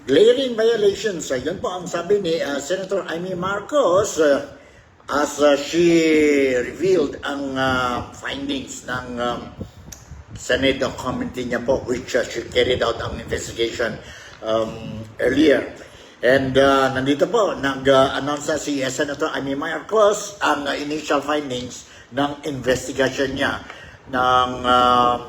Glaring violations. Yun po ang sabi ni Senator Amy Marcos as she revealed ang findings ng Senate committee niya po, which she carried out ang investigation earlier. And nandito po, nag-announce si Senator Amy Marcos ang initial findings ng investigation niya ng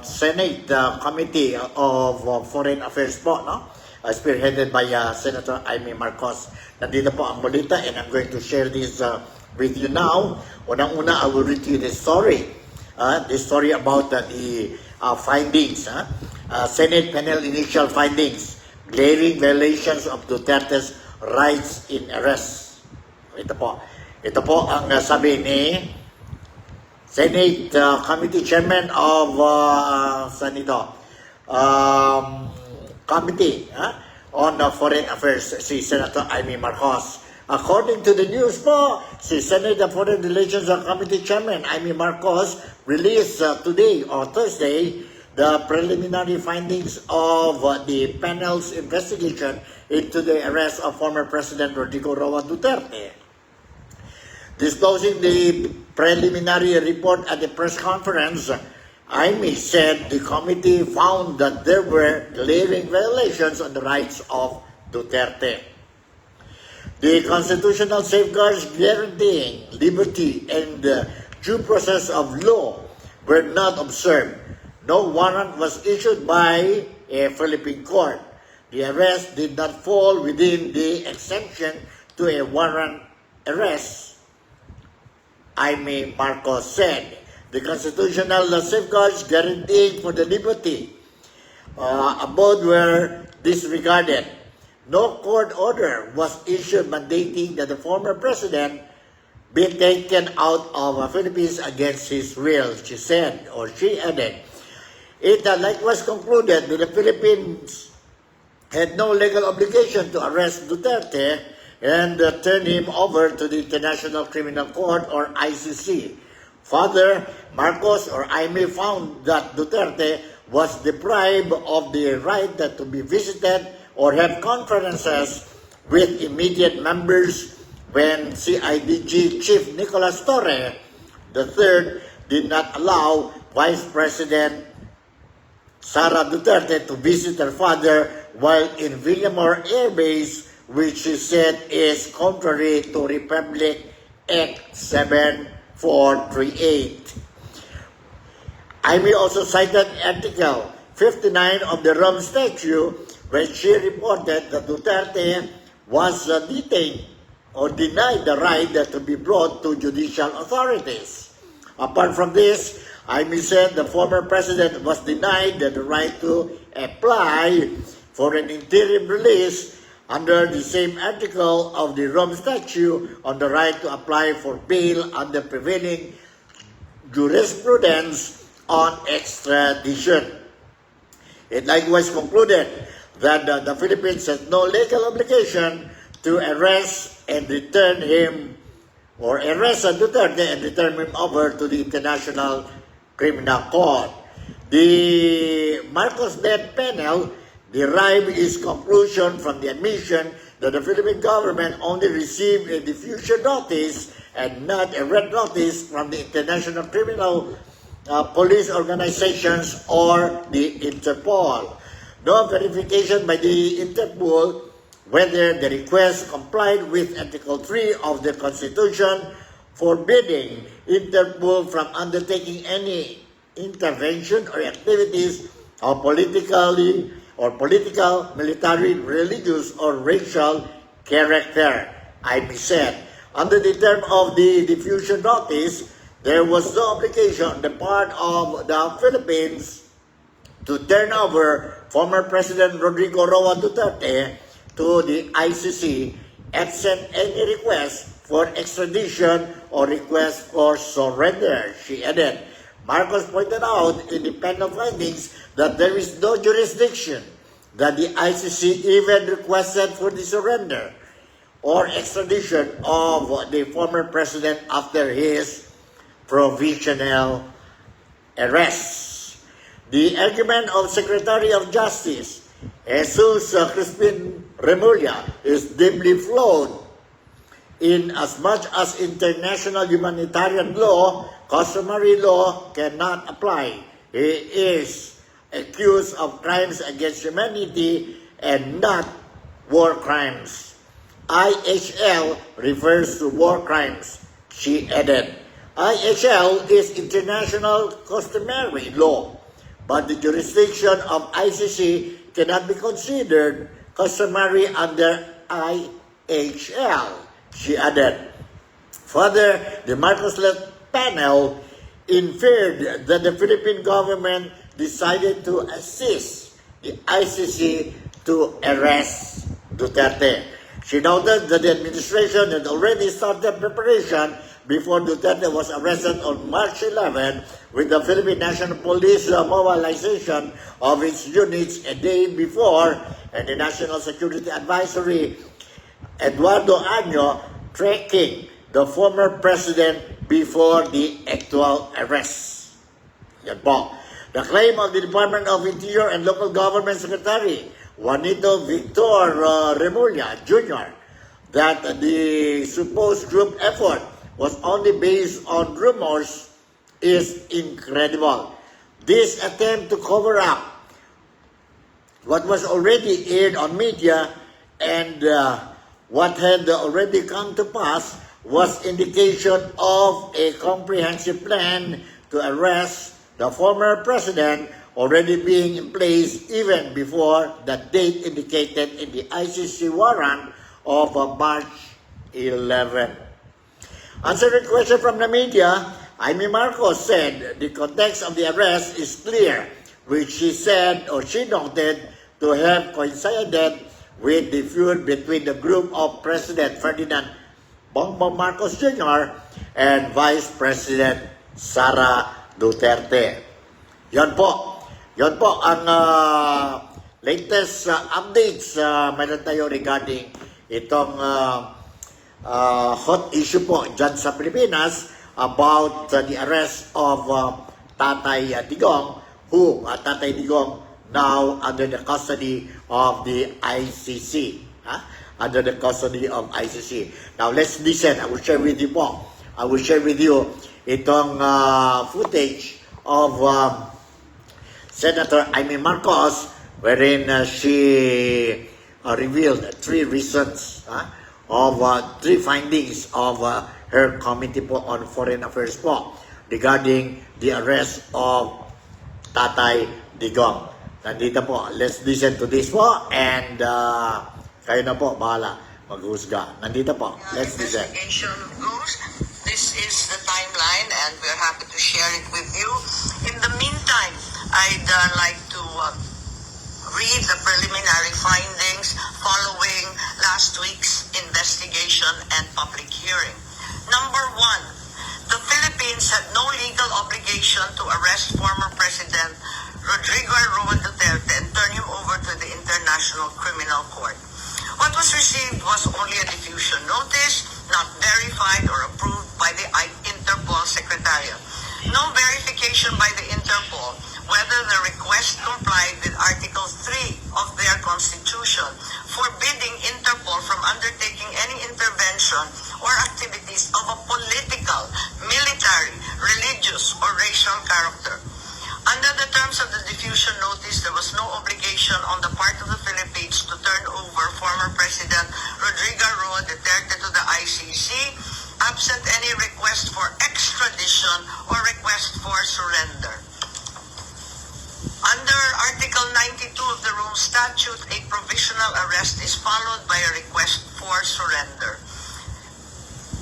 Senate Committee of Foreign Affairs po, no? Spearheaded by Senator Amy Marcos. Nandito po ang balita and I'm going to share this with you now. Unang-una, I will read you the story. The story about the findings. Senate panel initial findings. Glaring violations of Duterte's rights in arrest. Ito po. Ito po ang sabi ni Senate Committee Chairman of Committee on Foreign Affairs, si Senator Amy Marcos. According to the news po, si Senate Foreign Relations Committee Chairman Amy Marcos released today or Thursday the preliminary findings of the panel's investigation into the arrest of former President Rodrigo Roa Duterte. Disclosing the preliminary report at the press conference, Amy said the committee found that there were glaring violations on the rights of Duterte. The constitutional safeguards guaranteeing liberty and due process of law were not observed. No warrant was issued by a Philippine court. The arrest did not fall within the exemption to a warrant arrest, Amy Marcos said. The constitutional safeguards guaranteeing for the liberty abode were disregarded. No court order was issued mandating that the former president be taken out of the Philippines against his will, she said, or she added. It likewise concluded that the Philippines had no legal obligation to arrest Duterte and turn him over to the International Criminal Court or ICC. Further, Marcos or Amy found that Duterte was deprived of the right to be visited or have conferences with immediate members when CIDG Chief Nicolas Torre III did not allow Vice President Sara Duterte to visit her father while in Villamor Air Base, which she said is contrary to Republic Act 7438. Amy also cited Article 59 of the Rome Statute, where she reported that Duterte was detained or denied the right to be brought to judicial authorities. Apart from this, Amy said the former president was denied the right to apply for an interim release under the same article of the Rome Statute on the right to apply for bail under prevailing jurisprudence on extradition. It likewise concluded that the Philippines has no legal obligation to arrest and return him or arrest Duterte and return him over to the International Criminal Court. The Marcos-led panel derived its conclusion from the admission that the Philippine government only received a diffusion notice and not a red notice from the International Criminal Police Organizations or the Interpol. No verification by the Interpol whether the request complied with Article 3 of the Constitution forbidding Interpol from undertaking any intervention or activities of political, military, religious, or racial character. Amy said, under the term of the diffusion notice, there was no obligation on the part of the Philippines to turn over former President Rodrigo Roa Duterte to the ICC absent any request for extradition or request for surrender, she added. Marcos pointed out in the panel findings that there is no jurisdiction that the ICC even requested for the surrender or extradition of the former president after his provisional arrest. The argument of Secretary of Justice Jesus Crispin Remulla is deeply flawed in as much as international humanitarian law, customary law cannot apply. He is accused of crimes against humanity and not war crimes. IHL refers to war crimes, she added. IHL is international customary law, but the jurisdiction of ICC cannot be considered customary under IHL, she added. Further, the Marcos-led panel inferred that the Philippine government decided to assist the ICC to arrest Duterte. She noted that the administration had already started preparation before Duterte was arrested on March 11 with the Philippine National Police mobilization of its units a day before, and the National Security Advisory Eduardo Año tracking the former president before the actual arrest. Yan po. The claim of the Department of Interior and Local Government Secretary Juanito Victor Remulla Jr. that the supposed group effort was only based on rumors is incredible. This attempt to cover up what was already aired on media and what had already come to pass was indication of a comprehensive plan to arrest the former president already being in place even before the date indicated in the ICC warrant of March 11. Answering question from the media, Amy Marcos said the context of the arrest is clear, which she said or she noted to have coincided with the feud between the group of President Ferdinand Bongbong Marcos Jr. and Vice President Sara Duterte. Yan po ang latest updates meron tayo regarding itong hot issue po dyan sa Pilipinas about the arrest of Tatay Digong, who Tatay Digong now under the custody of the ICC. Under the custody of ICC. Now let's listen. I will share with you po. I will share with you itong footage of Senator Amy Marcos wherein she revealed three reasons of three findings of her Committee po on Foreign Affairs po regarding the arrest of Tatay Digong. Nandito po. Let's listen to this po and kayo na po, bahala maghusga. Nandito po. Let's listen. This is the timeline and we're happy to share it with you. In the meantime, I'd like to read the preliminary findings following last week's investigation and public hearing. Number one, the Philippines had no legal obligation to arrest former President Rodrigo Roa Duterte and turn him over to the International Criminal Court. What was received was only a diffusion notice, not verified or approved by the Interpol Secretariat. No verification by the Interpol whether the request complied with Article 3 of their Constitution, forbidding Interpol from undertaking any intervention or activities of a political, military, religious, or racial character. Under the terms of the diffusion notice, there was no obligation on the part of the Philippines to turn over former President Rodrigo Roa Duterte to the ICC, absent any request for extradition or request for surrender. Under Article 92 of the Rome Statute, a provisional arrest is followed by a request for surrender.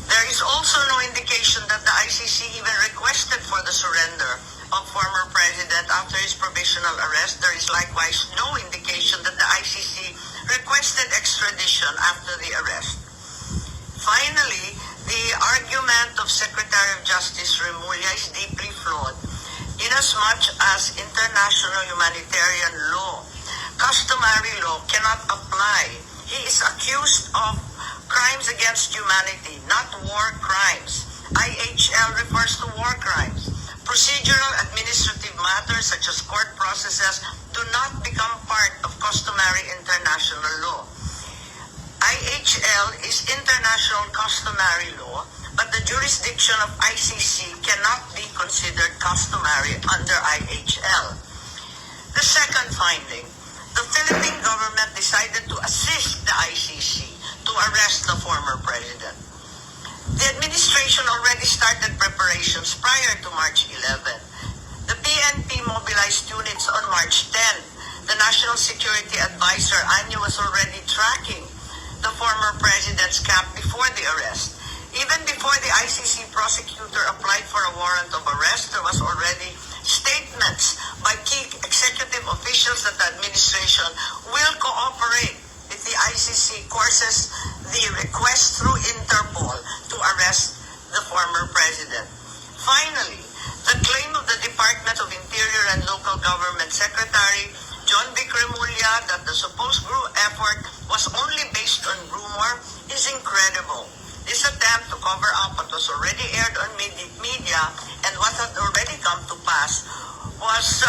There is also no indication that the ICC even requested for the surrender of former president after his provisional arrest. There is likewise no indication that the ICC requested extradition after the arrest. Finally, the argument of Secretary of Justice Remulla is deeply flawed, inasmuch as international humanitarian law, customary law, cannot apply. He is accused of crimes against humanity, not war crimes. IHL refers to war crimes. Procedural administrative matters such as court processes, do not become part of customary international law. IHL is international customary law, but the jurisdiction of ICC cannot be considered customary under IHL. The second finding, the Philippine government decided to assist the ICC to arrest the former president. The administration already started preparations prior to March 11. The PNP mobilized units on March 10. The National Security Advisor, Anyo, was already tracking the former president's camp before the arrest. Even before the ICC prosecutor applied for a warrant of arrest, there was already statements by key executive officials that the administration will cooperate if the ICC courses the request through Interpol to arrest the former president. Finally, the claim of the Department of Interior and Local Government Secretary John Vic Remulla that the supposed group effort was only based on rumor is incredible. This attempt to cover up what was already aired on media and what had already come to pass was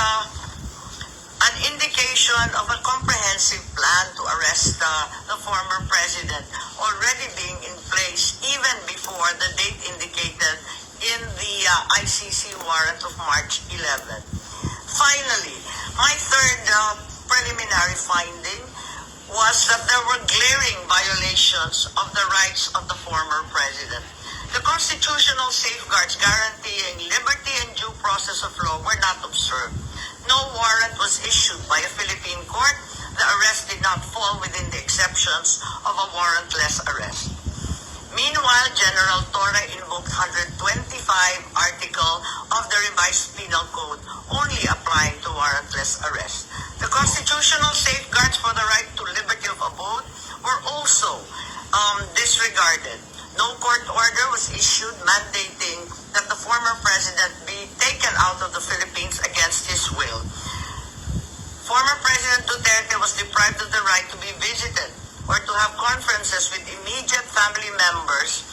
an indication of a comprehensive plan to arrest the former president already being in place even before the date indicated in the ICC warrant of March 11. Finally, my third preliminary finding was that there were glaring violations of the rights of the former president. The constitutional safeguards guaranteeing liberty and due process of law were not observed. No warrant was issued by a Philippine court. The arrest did not fall within the exceptions of a warrantless arrest. Meanwhile, General Torre invoked 125 article of the revised penal code only applying to warrantless arrest. The constitutional safeguards for the right to liberty of abode were also disregarded. No court order was issued mandating that the former president be taken out of the Philippines against his will. Former President Duterte was deprived of the right to be visited or to have conferences with immediate family members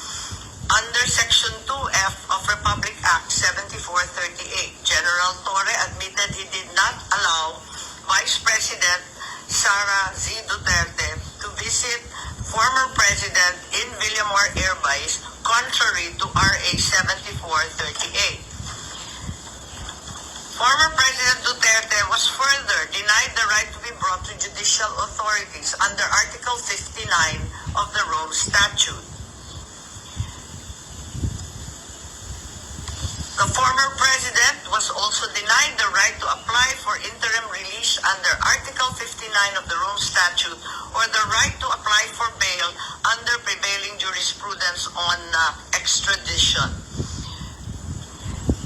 under Section 2F of Republic Act 7438. General Torre admitted he did not allow Vice President Sara Z. Duterte to visit former president in Villamor Air Base contrary to RA 7438. Former President Duterte was further denied the right to be brought to judicial authorities under Article 59 of the Rome Statute. The former president was also denied the right to apply for interim release under Article 59 of the Rome Statute or the right to apply for bail under prevailing jurisprudence on extradition.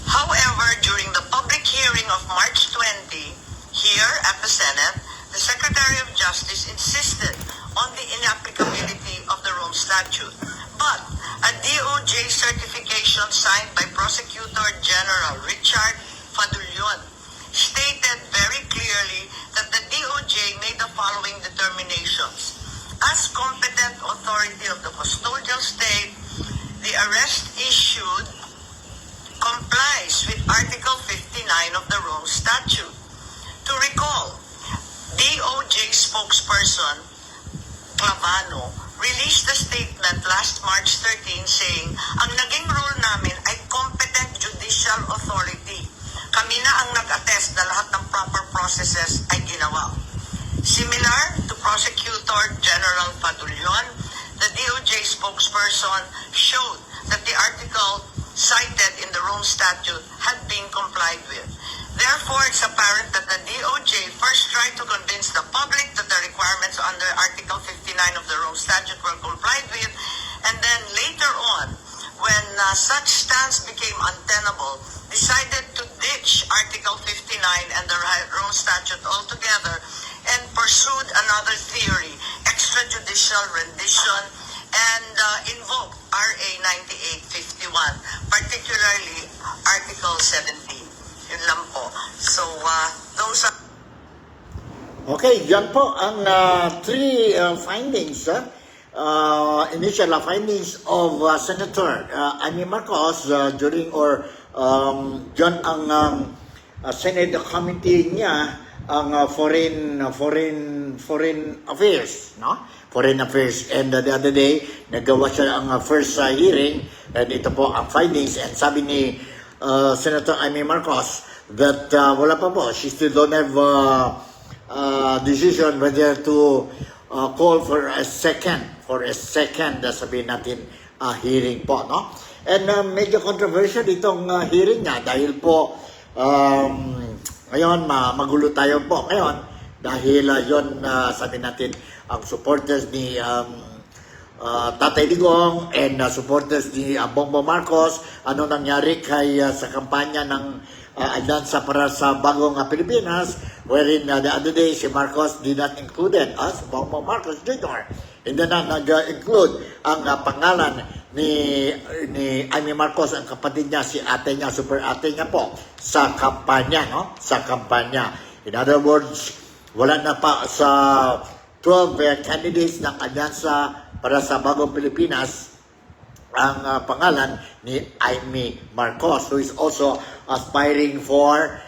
However, during the public hearing of March 20, here at the Senate, the Secretary of Justice insisted on the inapplicability of the Rome Statute. But a DOJ certification signed by Prosecutor General Richard Fadulyon stated very clearly that the DOJ made the following determinations. As competent authority of the custodial state, the arrest issued complies with Article 59 of the Rome Statute. To recall, DOJ spokesperson Clavano released a statement last March 13 saying, ang naging role namin ay competent judicial authority. Kami na ang nag-attest na lahat ng proper processes ay ginawa. Similar to Prosecutor General Fadulyon, the DOJ spokesperson showed that the article cited in the Rome Statute had been complied with. Therefore, it's apparent that the DOJ first tried to convince the public that the requirements under Article 59 of the Rome Statute were complied with, and then later on, when such stance became untenable, decided to ditch Article 59 and the Rome Statute altogether and pursued another theory, extrajudicial rendition, and invoked RA 9851, particularly Article 17. Yun lang po. So, those are... Okay, yan po ang three findings, initial findings of Senator Amy Marcos during or yan ang Senate committee niya ang foreign affairs, no? Foreign affairs. And the other day, nagawa siya ang first hearing, and ito po ang findings. And sabi ni Senator Amy Marcos that wala pa po, she still don't have decision whether to call for a second, sabihin natin, hearing po, no? And medyo controversial itong hearing niya dahil po ngayon magulo tayo po ngayon dahil yon sabi natin ang supporters ni Tatay Digong and supporters ni Bongbong Marcos, ano nangyari kay sa kampanya ng Alyansa para sa Bagong Pilipinas, wherein the other day si Marcos did not include us, Bongbong Marcos Jr. Hindi na nag-include ang pangalan ni Amy Marcos, ang kapatid niya, si ate niya, super ate niya po, sa kampanya, no? Sa kampanya. In other words, wala na pa sa 12 candidates ng Alyansa para sa Bagong Pilipinas ang pangalan ni Amy Marcos, who is also aspiring for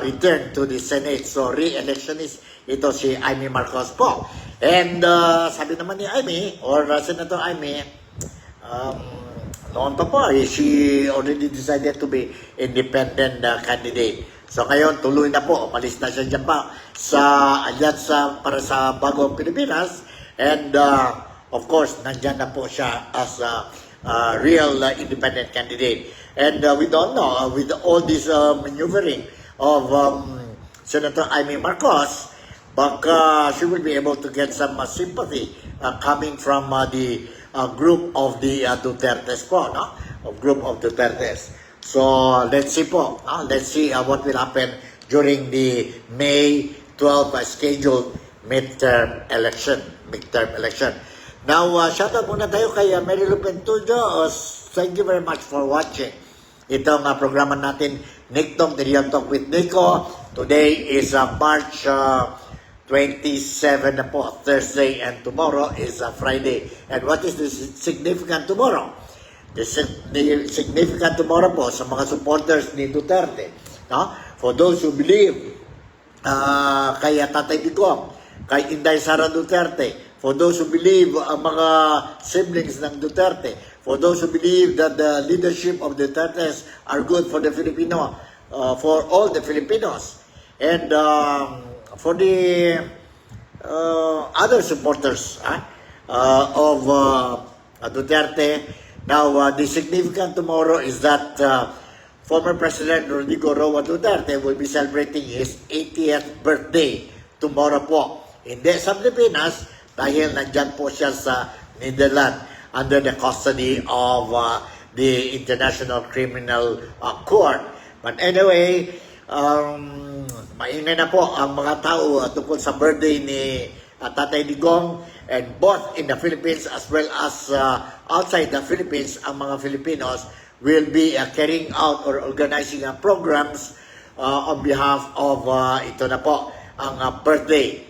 return to the Senate. So, re-electionist ito si Amy Marcos po. And sabi naman ni Amy, or Senator Amy, noon pa po, she already decided to be independent candidate. So ngayon, tuloy na po, umalis na siya dyan pa sa Alyansa para sa Bagong Pilipinas. And of course, nandyan na po siya as a real independent candidate. And we don't know, with all this maneuvering of Senator Amy Marcos, baka she will be able to get some sympathy coming from the group of the Dutertes po, no? Group of Dutertes. So, let's see po. Let's see what will happen during the May 12 scheduled midterm election. Now, shout out muna tayo kay Mary Lou Pentujo. Thank you very much for watching itong programa natin, Nick Talk, The Real Talk with Nico. Today is March 27 na po, Thursday, and tomorrow is Friday. And what is the significant tomorrow? The significant tomorrow po sa mga supporters ni Duterte, no? For those who believe kay Tatay Digong, kay Inday Sara Duterte, for those who believe ang mga siblings ng Duterte, for those who believe that the leadership of Dutertes are good for the Filipino, for all the Filipinos, and for the other supporters of Duterte. Now, the significant tomorrow is that former President Rodrigo Roa Duterte will be celebrating his 80th birthday tomorrow po. Hindi sa Pilipinas dahil nandyan po siya sa Netherlands under the custody of the International Criminal Court. But anyway, maingay na po ang mga tao tungkol sa birthday ni Tatay Digong, and both in the Philippines as well as outside the Philippines, ang mga Filipinos will be carrying out or organizing programs on behalf of ito na po, ang birthday.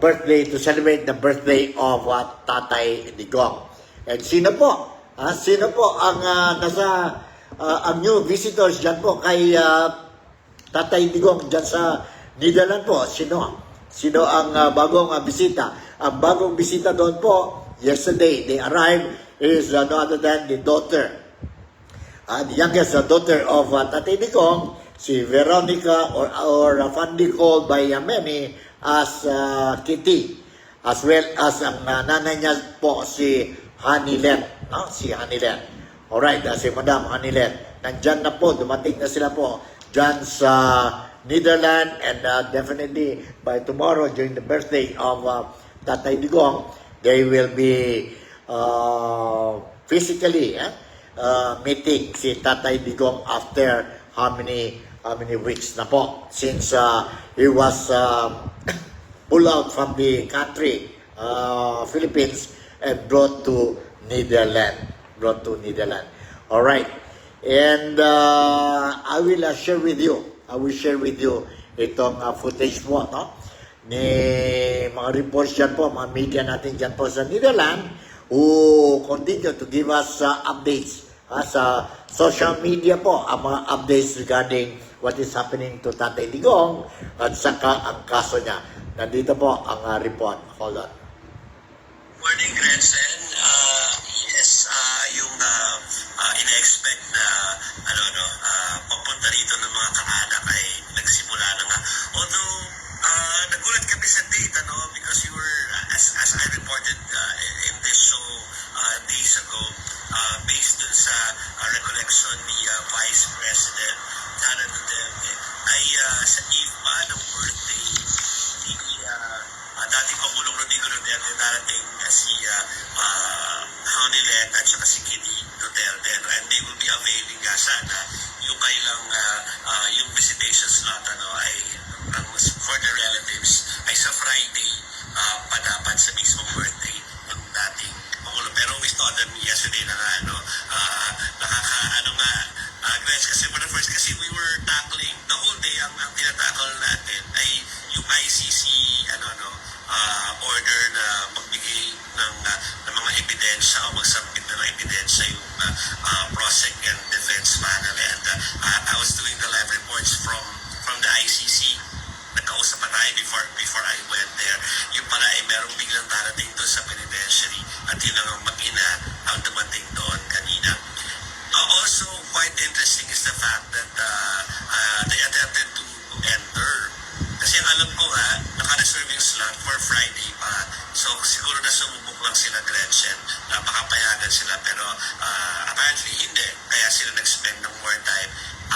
Birthday, to celebrate the birthday of Tatay Digong. And sino po? Sino po ang nasa ang new visitors dyan po kay Tatay Digong dyan sa Netherlands po? Sino ang bagong bisita? Ang bagong bisita doon po, yesterday, they arrived, is no other than the daughter, the youngest daughter of Tatay Digong, si Veronica, or fondly called by many as Kitty, as well as ang nanay niya po, si Hanilet, no? Si Hanilet. Alright, si Madam Hanilet. Nandyan na po, dumating na sila po dyan sa Netherlands, and definitely by tomorrow, during the birthday of Tatay Digong, they will be physically meeting si Tatay Digong after how many weeks na po since he was pulled out from the country, Philippines, and brought to Netherlands. All right, and I will share with you itong footage po, no? Ni mga reports dyan po, mga media natin dyan po sa Netherlands, who continue to give us updates sa social media po, ang mga updates regarding what is happening to Tatay Digong at saka ang kaso niya. Nandito po ang report. Hold on. Morning, Gretchen. Yes, yung ina-expect na papunta rito ng mga kaanak ay nagsimula na nga. Although, nagulat kami sa date, because you were, as I reported in this show days ago, based dun sa recollection ni Vice President Sara Duterte, ay sa eve pa ng birthday ni dating Pangulong Rodrigo Duterte, darating si Honilet at saka si Kitty Duterte, and they will be availing sana yung kailang yung visitation slot ay for the relatives ay sa Friday pa dapat sa mismong birthday ng dating Pangulo. Pero we told them yesterday na Gretch, kasi for the first, kasi we were tackling the whole day, ang tinatakol natin ay yung ICC order na magbigay ng mga ebidensya o magsubmit na ng ebidensya yung Prosec and Defense Panel. And I was doing the live reports from the ICC. Nagkausap pa tayo before I went there. Yung pala ay merong biglang darating doon sa penitentiary at yun ang mag-ina ang dumating doon kanina. Also, quite interesting is the fact that they attempted to enter. Kasi ang alam ko nga, naka-reserve yung slot for Friday pa. So, siguro na sumubok lang sila, Gretchen. Napakapayagan sila. Pero apparently, hindi. Kaya sila nag-spend ng more time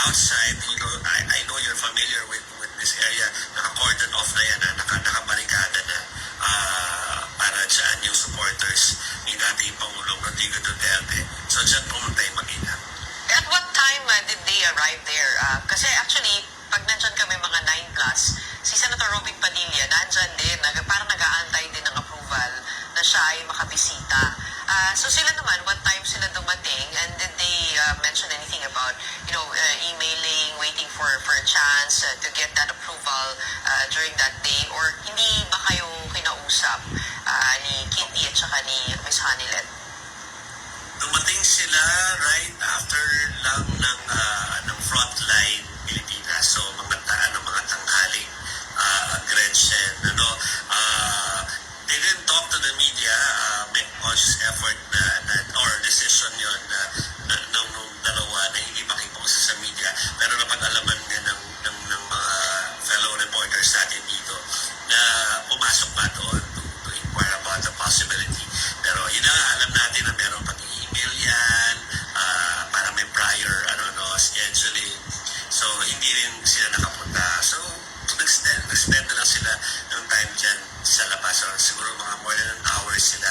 outside. I know you're familiar with this area. Naka-cordon off na yan. Nakabarikada na para dyan yung supporters ni dating Pangulong Rodrigo Duterte. So, dyan pumunta yung mag-ina. At what time did they arrive there? Kasi actually, pag nandyan kami mga 9 plus, si Senator Robin Padilla nandyan din, parang nag-aantay din ng approval na siya ay makabisita. So sila naman, what time sila dumating, and did they mention anything about, emailing, waiting for a chance to get that approval during that day, or hindi ba kayo kinausap ni Kitty at saka ni Ms. Hanilet? Dumating sila right after lang ng frontline Pilipinas. So, mga tanghaling Gretchen. They didn't talk to the media. May conscious effort or decision yun nung dalawa na hindi makipagsa sa media. Pero napag-alaman nga ng mga fellow reporters natin dito na pumasok pa doon to inquire about the possibility. Pero yun na, alam natin na meron pati email yan, para may prior scheduling. So, hindi rin sila nakapunta. So, nag-spend na lang sila ng time dyan sa labas. So, siguro mga more than an hour sila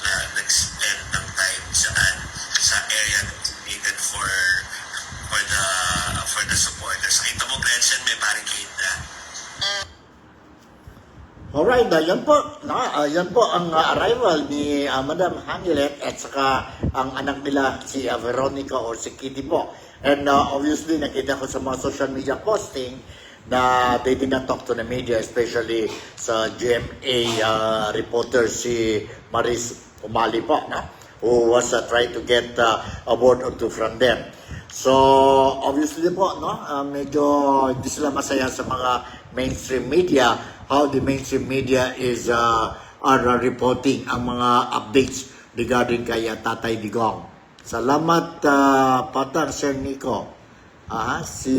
na nag-spend ng time sa area needed for the supporters. Kita mo, Gretchen, may barricade na. Alright, yan po ang arrival ni Madam Hanilet at saka ang anak nila si Veronica or si Kitty po. And obviously, nakita ko sa mga social media posting na they did not talk to the media, especially sa GMA reporter si Maris Umali po, who was trying to get a word or two from them. So, obviously po, medyo hindi sila masaya sa mga mainstream media, how the mainstream media are reporting ang mga updates regarding kay Tatay Digong. Salamat, Patar, Sir Nico. Si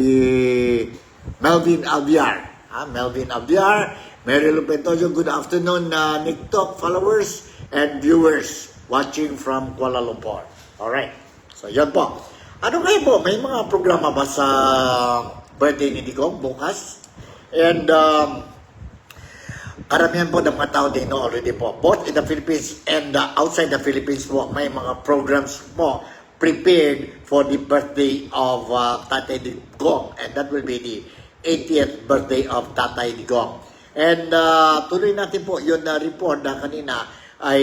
Melvin Alviar. Melvin Alviar, Mary Lupentojo, good afternoon, NikTok followers and viewers watching from Kuala Lumpur. Alright, so yan po. Ano kayo po, may mga programa ba sa birthday ni Digong bukas? And karamihan po ng mga tao din already po, both in the Philippines and outside the Philippines po, may mga programs po prepared for the birthday of Tatay Digong, and that will be the 80th birthday of Tatay Digong. And tuloy natin po yun na report na kanina ay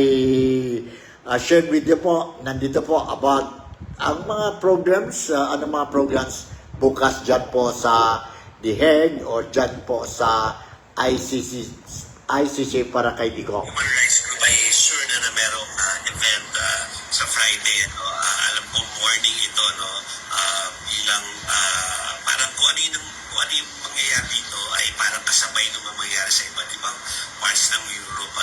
shared with you po, nandito po about ang mga programs, mga programs bukas dyan po sa The Hague or dyan po sa ICC para kay Digong. Human Rights Group ay sure na merong event sa Friday. Alam ko morning ito, bilang parang kung ano yung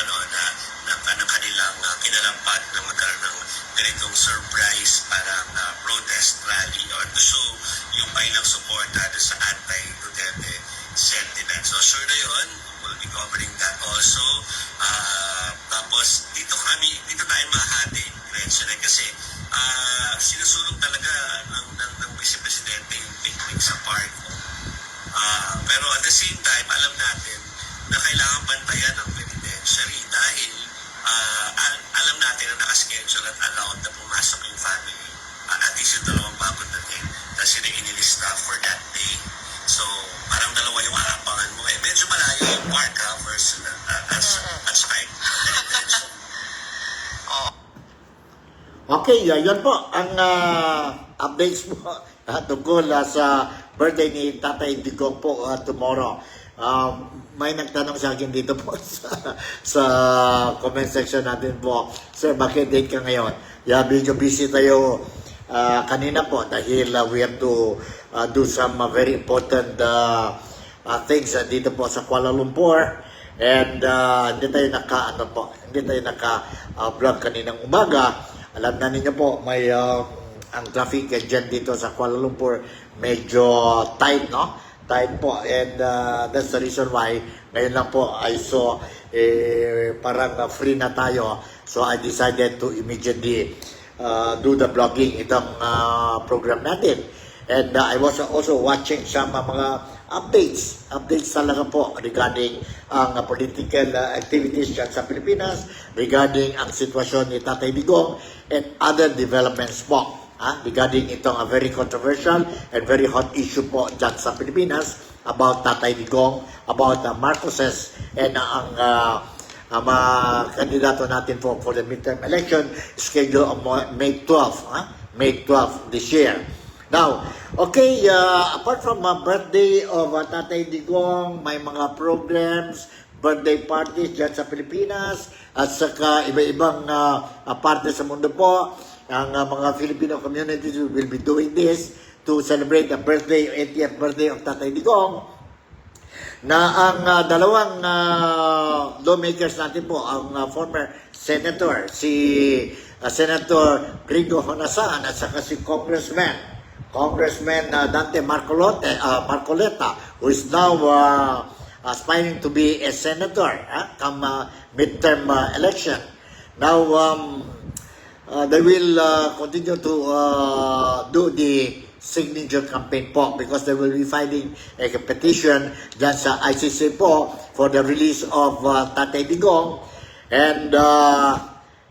ng kanilang kinalampag na magkaroon ng ganitong surprise parang protest rally or to show yung kanilang suporta sa anti-Duterte sentiment. So sure na yun, we'll be covering that also. Tapos dito tayo mahati, Gretchen, kasi sinusulong talaga ng Vice Presidente yung picnic sa park. Pero at the same time, alam natin na kailangan bantayan ng penitentiary dahil alam natin na nakaschedule at allowed na pumasok yung family. At least yung 2 bagong dating na sila inilista for that day. So, parang dalawa yung aapangan mo. Medyo malayo yung park versus at saka yung penitentiary. Okay, yun po ang updates mo tungkol sa birthday ni Tatay Digong po tomorrow. May nagtanong sa akin dito po sa comment section natin po, Sir, bakit date ka ngayon? Yeah, medyo busy tayo kanina po dahil we have to do some very important things dito po sa Kuala Lumpur. And hindi tayo naka-vlog kaninang umaga. Alam na ninyo po, may ang traffic dyan dito sa Kuala Lumpur medyo tight, no? Tight po. And that's the reason why ngayon lang po I saw parang free na tayo. So I decided to immediately do the vlogging itong program natin. And I was also watching some mga updates talaga po regarding ang political activities dyan sa Pilipinas, regarding ang sitwasyon ni Tatay Digong and other developments po regarding itong very controversial and very hot issue po dyan sa Pilipinas about Tatay Digong, about Marcoses and ang mga kandidato natin po for the midterm election scheduled on May 12, May 12 this year. Now, okay, apart from birthday of Tatay Digong, may mga programs, birthday parties dyan sa Pilipinas, at saka iba-ibang parte sa mundo po. Ang mga Filipino communities will be doing this to celebrate the birthday, 80th birthday of Tatay Digong. Na ang dalawang lawmakers natin po, ang former senator, si Senator Gringo Honasan at saka si Congressman Dante Marcoleta, who is now aspiring to be a senator come midterm election. Now, they will continue to do the signature campaign po because they will be filing a petition dyan sa ICC po for the release of Tatay Digong. And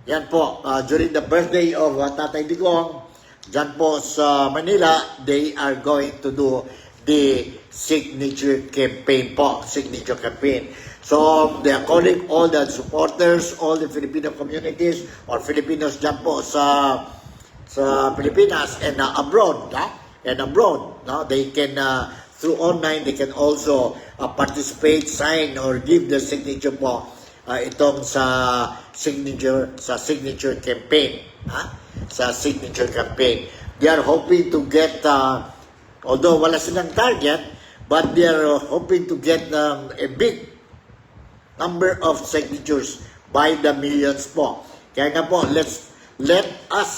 yan po, during the birthday of Tatay Digong, dyan po sa Manila, they are going to do the signature campaign po, signature campaign. So, they are calling all the supporters, all the Filipino communities, or Filipinos dyan po sa Pilipinas and abroad, no? They can, through online, they can also participate, sign, or give their signature po itong sa signature campaign, sa signature campaign. They are hoping to get, although wala silang target, but they are hoping to get a big number of signatures by the millions po. Kaya nga po, let us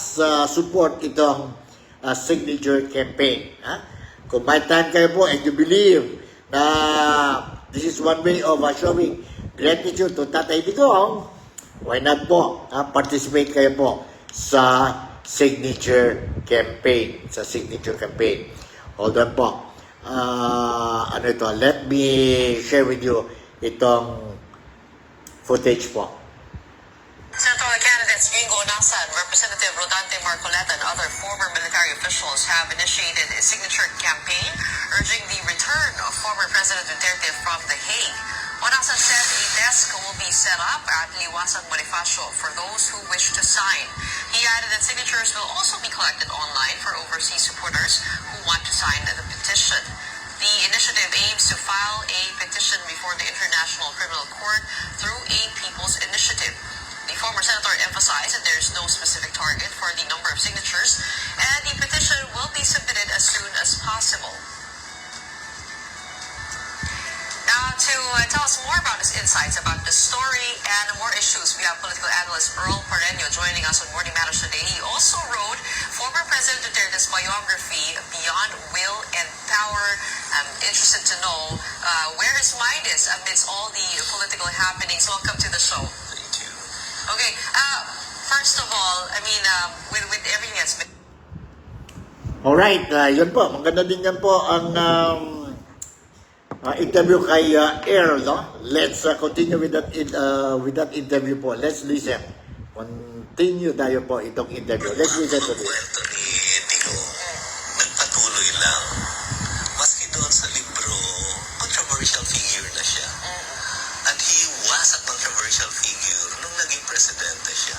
support itong signature campaign. Kung may time kayo po and you believe na this is one way of showing gratitude to Tatay Digong, why not po? Participate kayo po sa signature campaign. Hold on po. Let me share with you itong footage po. Senatorial candidates Gringo Honasan, Representative Rodante Marcoleta, and other former military officials have initiated a signature campaign urging the return of former President Duterte from The Hague. Honasan said a desk will be set up at Liwasang Bonifacio for those who wish to sign. He added that signatures will also be collected online for overseas supporters who want to sign the petition. The initiative aims to file a petition before the International Criminal Court through a People's Initiative. The former senator emphasized that there is no specific target for the number of signatures, and the petition will be submitted as soon as possible. Now to tell us more about his insights about the story and more issues, we have political analyst Earl Pareño joining us on Morning Matters today. He also wrote former President Duterte's biography, Beyond Will and Power. I'm interested to know where his mind is amidst all the political happenings. Welcome to the show. Thank you. Okay, first of all, I mean, with everything that's been... Alright, yun po. Maganda din yan po ang interview kay Earl, no? Let's continue with that interview po. Let's listen. Continue tayo po itong interview. Let's listen to this. Kwento ni Digong, nagpatuloy lang. Maski doon sa libro, controversial figure na siya. And he was a controversial figure nung naging presidente siya.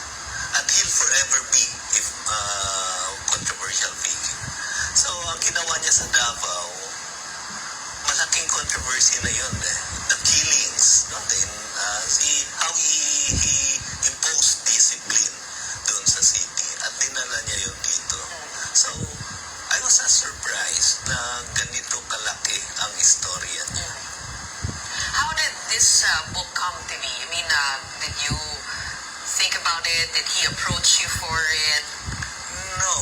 And he'll forever be if controversial figure. So, ang ginawa niya sa Davao, malaking controversy na yun eh. The killings, no? How he imposed discipline doon sa city at dinala niya yun dito. So, I was surprised na ganito kalaki ang istorya niya. How did this book come to be? I mean, did you think about it? Did he approach you for it? No,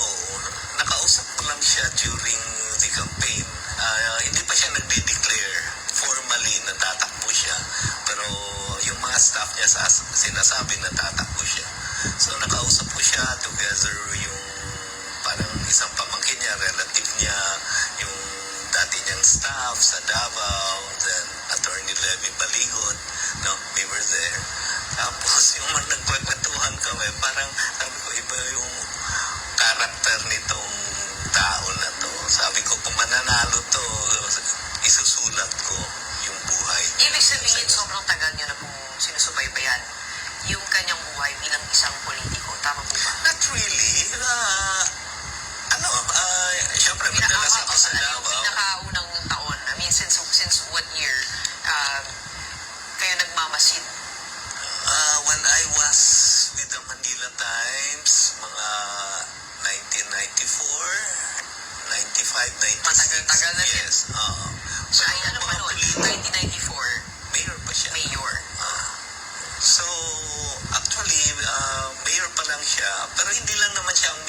nakausap ko lang siya during the campaign. Hindi pa siya nagde-declare formally na tatakbo siya. Pero yung mga staff niya sinasabi na tatakbo siya. So nakausap ko siya together yung parang isang pamangkin niya, relative niya, yung dati niyang staff sa Davao, then Attorney Levy Baligon. No, we were there. Tapos yung nagkwekwentuhan kami, parang sabi ko iba yung karakter nitong tao na to. Sabi ko, kung mananalo to, isusulat ko yung buhay. Ibig sabihin, sobrang tagal niyo na pong sinusubaybayan yung kanyang buhay bilang isang politiko. Tama po ba? Not really. Siyempre, madalas ako sa Yung Davao. pinakaunang taon, I mean, since what year kayo nagmamasid? When I was with the Manila Times, mga 1994, 95, 96. Matagal-tagal na din. Yes. So, ay, ano pa noon? 1994, Mayor pa siya. mayor. So, actually, mayor pa lang siya. Pero hindi lang naman siya ang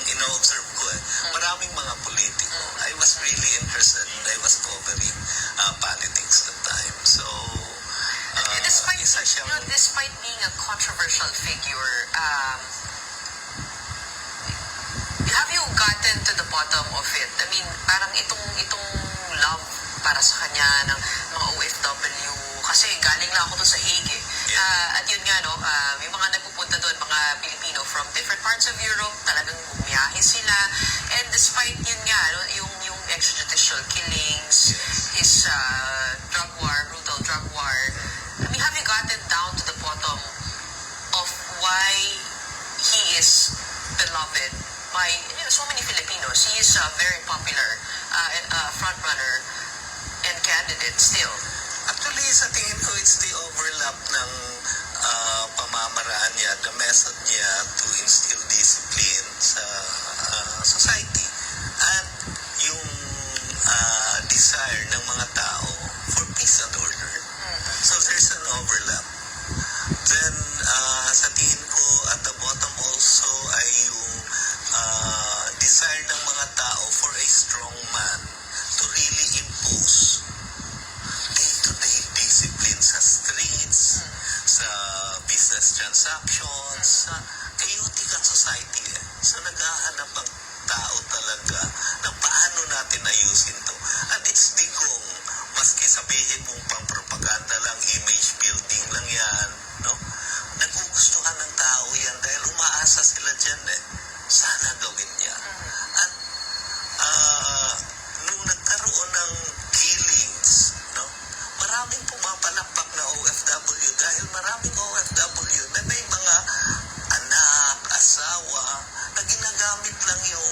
ino-observe ko eh. Maraming mga politiko. I was really interested and I was covering politics that time. So, Despite being a controversial figure, have you gotten to the bottom of it? I mean, parang itong love para sa kanya ng mga OFW, kasi galing lang ako doon sa Hague eh. At yun nga, no, may mga nagpupunta doon, mga Pilipino from different parts of Europe, talagang bumiyahe sila. And despite yun nga, no, yung extrajudicial killings, his drug war, brutal drug war, I mean, have you gotten down to the bottom of why he is beloved by so many Filipinos? He is a very popular frontrunner and candidate still. actually, sa tingin ko, it's the overlap ng pamamaraan niya, the method niya to instill discipline sa society at yung desire ng mga tao for peace and order. So there's an overlap. Then, sa tingin ko, at the bottom also ay yung desire ng mga tao for a strong man to really impose day-to-day discipline sa streets, sa business transactions, sa chaotic at society. So naghahanap ang tao talaga na paano natin ayusin to. And it's Digong, maski sabihin mong pang-propaganda lang, image building lang yan, no? Nagugustuhan ng tao yan dahil umaasa sila dyan eh. Sana gawin niya. At nung nagkaroon ng killings, no? Maraming pumapalakpak na OFW dahil maraming OFW na may mga anak, asawa, na ginagamit lang yung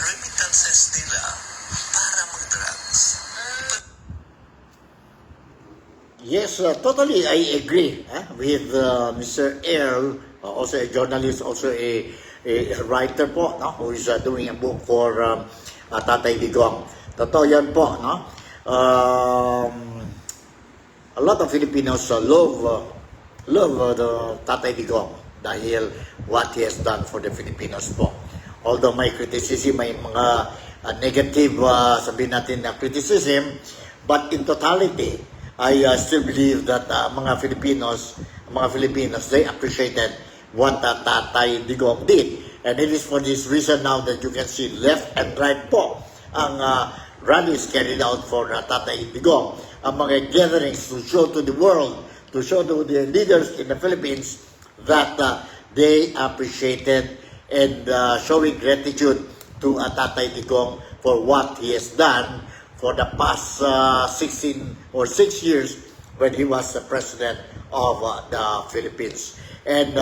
remittances nila para mag-drugs. Yes, totally. I agree with Mr. Earl, also a journalist, also a writer po, no, who is doing a book for Tatay Digong. Totoo yan po, no? a lot of Filipinos love the Tatay Digong dahil what he has done for the Filipinos po. Although may criticism, may mga negative, sabihin natin na criticism, but in totality, I still believe that mga Filipinos, they appreciated what Tatay Digong did. And it is for this reason now that you can see left and right po ang rallies carried out for Tatay Digong. Ang mga gatherings to show to the world, to show to the leaders in the Philippines that they appreciated and showing gratitude to Tatay Digong for what he has done for the past 16 or 6 years when he was the president of the Philippines. And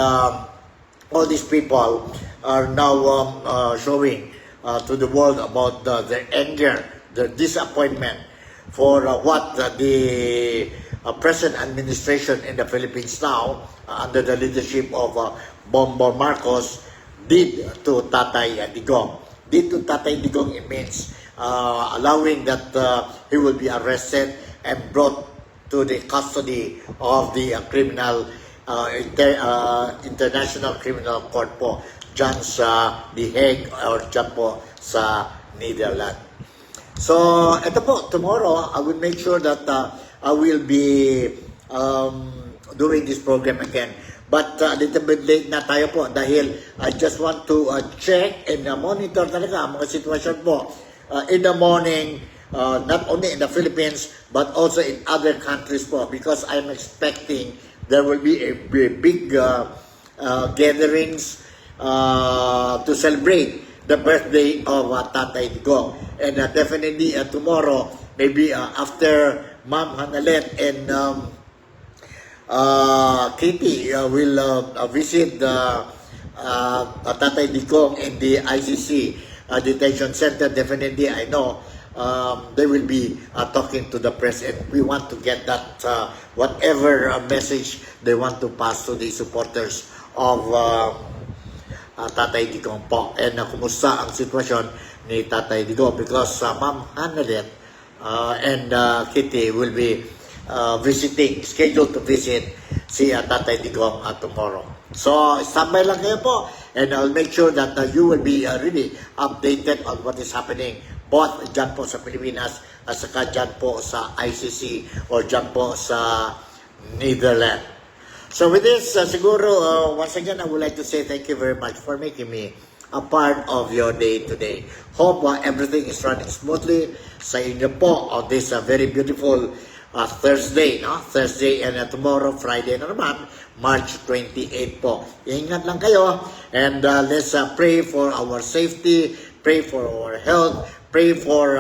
all these people are now showing to the world about their anger, their disappointment for what the present administration in the Philippines now, under the leadership of Bongbong Marcos, did to Tatay Digong. Did to Tatay Digong, it means allowing that he will be arrested and brought to the custody of the International Criminal Court po, dyan sa The Hague or dyan po sa Netherlands. So, ito po, tomorrow, I will make sure that I will be doing this program again. But a little bit late na tayo po dahil I just want to check and monitor talaga ang mga sitwasyon po in the morning, not only in the Philippines, but also in other countries po, because I'm expecting there will be a big gatherings to celebrate the birthday of Tatay Digong. And definitely tomorrow, maybe after Ma'am Hanalet and Katie will visit Tatay Digong in the ICC detention center. Definitely, I know they will be talking to the press, and we want to get that whatever message they want to pass to the supporters of Tatay Digong po. And kumusta ang sitwasyon ni Tatay Digong, because Ma'am Hanalet and Kitty will be scheduled to visit si Tatay Digong tomorrow. So, standby lang kayo po, and I'll make sure that you will be really updated on what is happening both dyan po sa Pilipinas at saka dyan po sa ICC or dyan po sa Netherlands. So with this, siguro, once again, I would like to say thank you very much for making me a part of your day today. Hope everything is running smoothly sa inyo po on this very beautiful Thursday, no? Thursday, and tomorrow, Friday na naman, March 28 po. Ingat lang kayo, and let's pray for our safety, pray for our health, pray for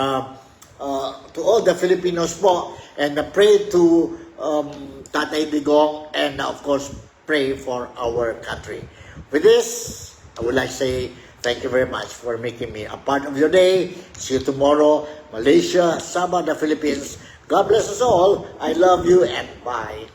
to all the Filipinos po, and pray to Tatay Digong, and of course, pray for our country. With this, I would like to say thank you very much for making me a part of your day. See you tomorrow, Malaysia, Sabah, the Philippines. God bless us all. I love you, and bye.